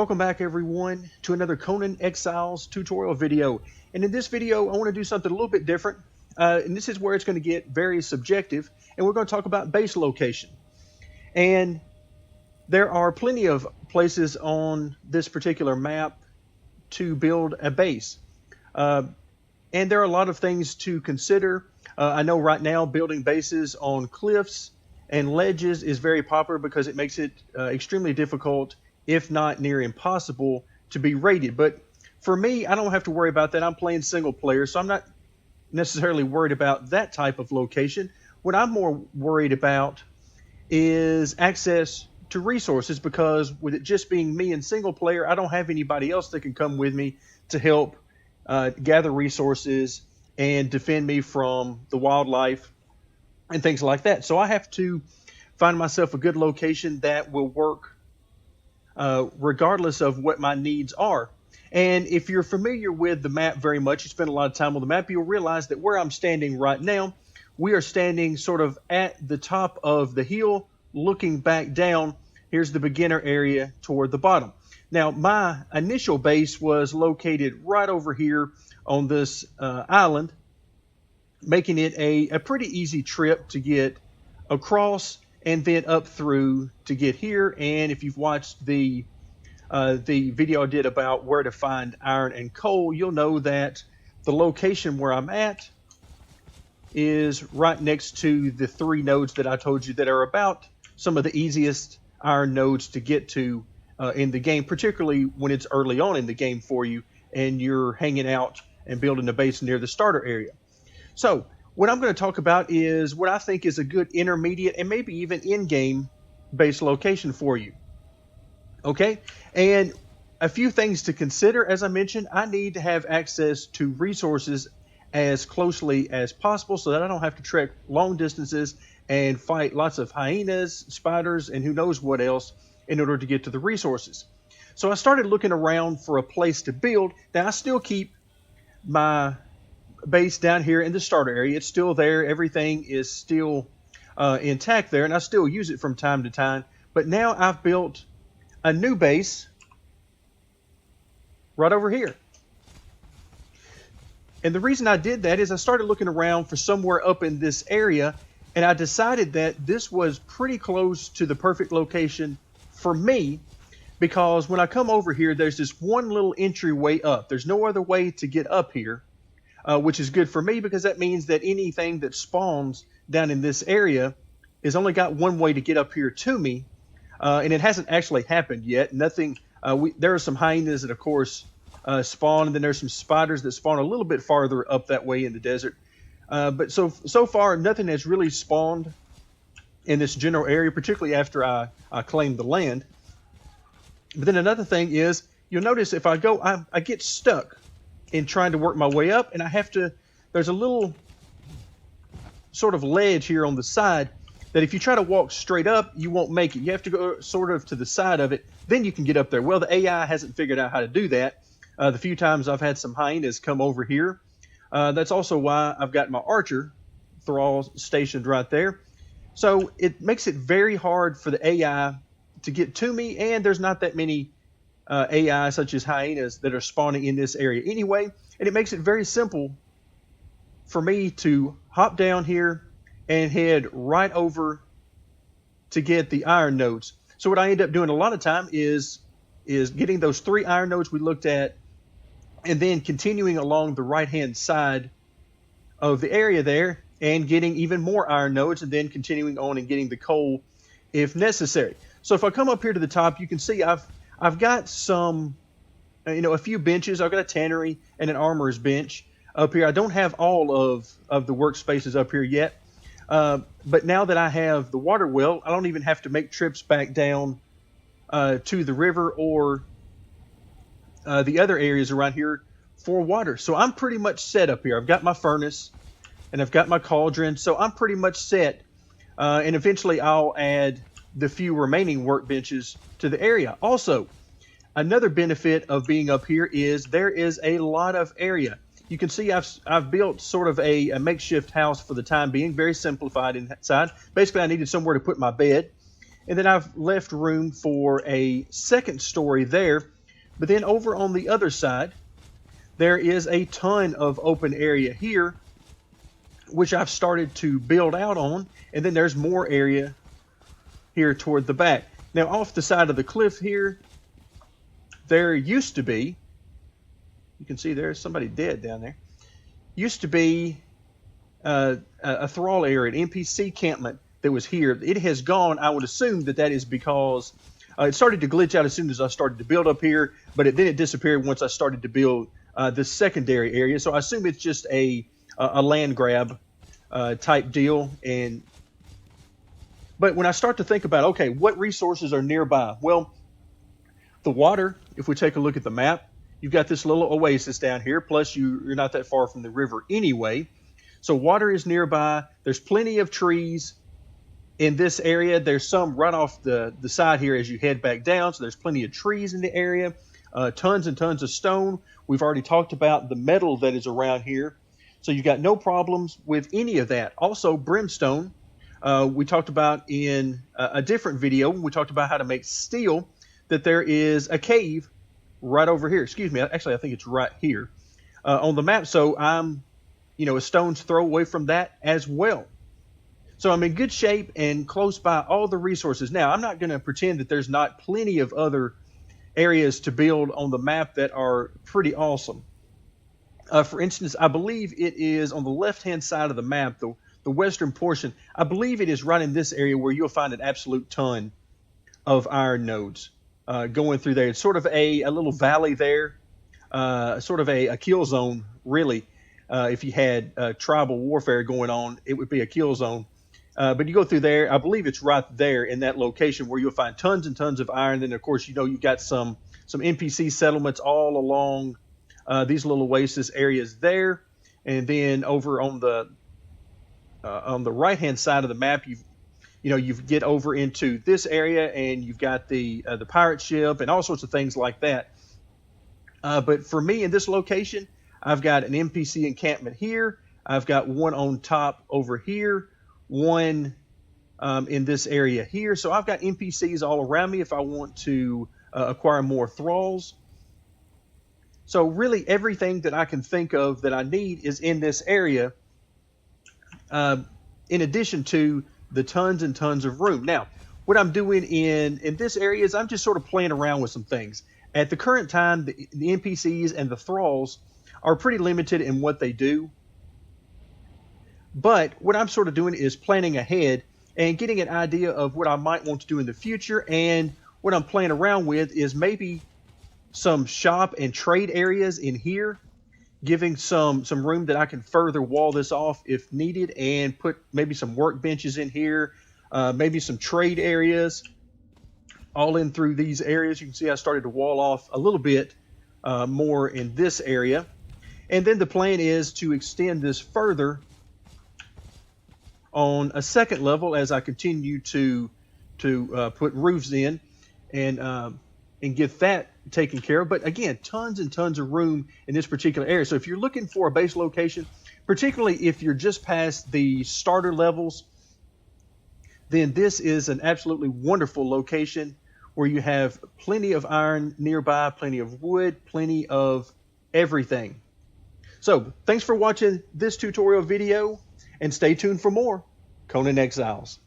Welcome back everyone to another Conan Exiles tutorial video. And in this video I want to do something a little bit different. And this is where it's going to get very subjective, and we're going to talk about base location. And there are plenty of places on this particular map to build a base. And there are a lot of things to consider. I know right now building bases on cliffs and ledges is very popular because it makes it extremely difficult, if not near impossible, to be raided. But for me, I don't have to worry about that. I'm playing single player, so I'm not necessarily worried about that type of location. What I'm more worried about is access to resources, because with it just being me and single player, I don't have anybody else that can come with me to help gather resources and defend me from the wildlife and things like that. So I have to find myself a good location that will work regardless of what my needs are. And if you're familiar with the map very much, you spend a lot of time on the map, you'll realize that where I'm standing right now, we are standing sort of at the top of the hill, looking back down. Here's the beginner area toward the bottom. Now, my initial base was located right over here on this island, making it a pretty easy trip to get across and then up through to get here. And if you've watched the video I did about where to find iron and coal, you'll know that the location where I'm at is right next to the three nodes that I told you that are about some of the easiest iron nodes to get to in the game, particularly when it's early on in the game for you and you're hanging out and building a base near the starter area. So what I'm going to talk about is what I think is a good intermediate and maybe even in-game base location for you. Okay, and a few things to consider. As I mentioned, I need to have access to resources as closely as possible so that I don't have to trek long distances and fight lots of hyenas, spiders, and who knows what else in order to get to the resources. So I started looking around for a place to build. Now I still keep my base down here in the starter area. It's still there. Everything is still intact there, and I still use it from time to time. But now I've built a new base right over here. And the reason I did that is I started looking around for somewhere up in this area, and I decided that this was pretty close to the perfect location for me, because when I come over here, there's this one little entryway up. There's no other way to get up here, which is good for me because that means that anything that spawns down in this area is only got one way to get up here to me. And it hasn't actually happened yet. Nothing. There are some hyenas that, of course, spawn, and then there's some spiders that spawn a little bit farther up that way in the desert. But so far, nothing has really spawned in this general area, particularly after I claimed the land. But then another thing is, you'll notice if I go, I get stuck in trying to work my way up, and I have to. There's a little sort of ledge here on the side that if you try to walk straight up, you won't make it. You have to go sort of to the side of it, then you can get up there. Well, the AI hasn't figured out how to do that. The few times I've had some hyenas come over here. That's also why I've got my archer thrall stationed right there. So it makes it very hard for the AI to get to me, and there's not that many AI such as hyenas that are spawning in this area anyway. And it makes it very simple for me to hop down here and head right over to get the iron nodes. So what I end up doing a lot of time is getting those three iron nodes we looked at, and then continuing along the right-hand side of the area there and getting even more iron nodes, and then continuing on and getting the coal if necessary. So if I come up here to the top, you can see I've got some, a few benches. I've got a tannery and an armorer's bench up here. I don't have all of the workspaces up here yet. But now that I have the water well, I don't even have to make trips back down to the river or the other areas around here for water. So I'm pretty much set up here. I've got my furnace and I've got my cauldron. So I'm pretty much set. And eventually I'll add the few remaining workbenches to the area. Also, another benefit of being up here is there is a lot of area. You can see I've built sort of a makeshift house for the time being, very simplified inside. Basically, I needed somewhere to put my bed. And then I've left room for a second story there. But then over on the other side, there is a ton of open area here, which I've started to build out on. And then there's more area here toward the back. Now, off the side of the cliff here, there used to be, you can see there's somebody dead down there, used to be a thrall area, an NPC encampment that was here. It has gone. I would assume that that is because it started to glitch out as soon as I started to build up here, but then it disappeared once I started to build this secondary area. So I assume it's just a land grab type deal. But when I start to think about, okay, what resources are nearby? Well, the water, if we take a look at the map, you've got this little oasis down here, plus you're not that far from the river anyway. So water is nearby. There's plenty of trees in this area. There's some right off the side here as you head back down. So there's plenty of trees in the area, tons and tons of stone. We've already talked about the metal that is around here. So you've got no problems with any of that. Also, brimstone, we talked about in a different video when we talked about how to make steel, that there is a cave right over here. Excuse me. Actually, I think it's right here on the map. So I'm, a stone's throw away from that as well. So I'm in good shape and close by all the resources. Now, I'm not going to pretend that there's not plenty of other areas to build on the map that are pretty awesome. For instance, I believe it is on the left-hand side of the map, the western portion. I believe it is right in this area where you'll find an absolute ton of iron nodes going through there. It's sort of a little valley there, sort of a kill zone, really. If you had tribal warfare going on, it would be a kill zone. But you go through there, I believe it's right there in that location where you'll find tons and tons of iron. And of course, you've got some NPC settlements all along these little oasis areas there. And then over on the right-hand side of the map, you get over into this area and you've got the pirate ship and all sorts of things like that. But for me in this location, I've got an NPC encampment here. I've got one on top over here, one in this area here. So I've got NPCs all around me if I want to acquire more thralls. So really everything that I can think of that I need is in this area, in addition to the tons and tons of room. Now, what I'm doing in this area is I'm just sort of playing around with some things. At the current time, the NPCs and the thralls are pretty limited in what they do. But what I'm sort of doing is planning ahead and getting an idea of what I might want to do in the future. And what I'm playing around with is maybe some shop and trade areas in here, giving some room that I can further wall this off if needed, and put maybe some workbenches in here, maybe some trade areas all in through these areas. You can see I started to wall off a little bit more in this area. And then the plan is to extend this further on a second level as I continue to put roofs in and get that taken care of. But again, tons and tons of room in this particular area. So if you're looking for a base location, particularly if you're just past the starter levels, then this is an absolutely wonderful location where you have plenty of iron nearby, plenty of wood, plenty of everything. So thanks for watching this tutorial video, and stay tuned for more Conan Exiles.